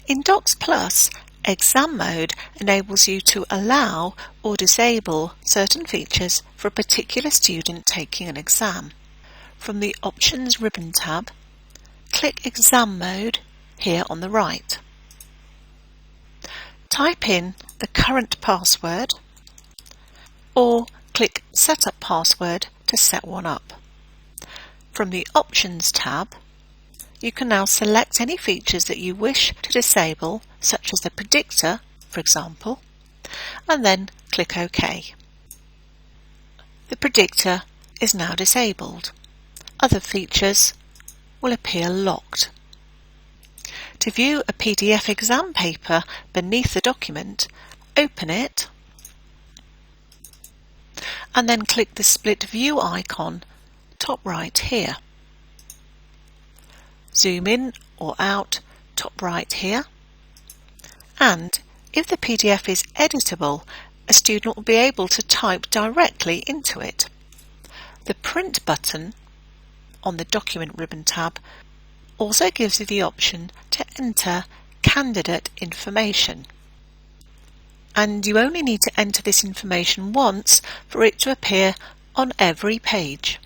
In Docs Plus, Exam Mode enables you to allow or disable certain features for a particular student taking an exam. From the Options ribbon tab, click Exam Mode here on the right. Type in the current password or click Setup Password to set one up. From the Options tab, you can now select any features that you wish to disable, such as the predictor, for example, and then click OK. The predictor is now disabled. Other features will appear locked. To view a PDF exam paper beneath the document, open it and then click the split view icon top right here. Zoom in or out top right here, and if the PDF is editable, a student will be able to type directly into it. The Print button on the Document ribbon tab also gives you the option to enter candidate information, and you only need to enter this information once for it to appear on every page.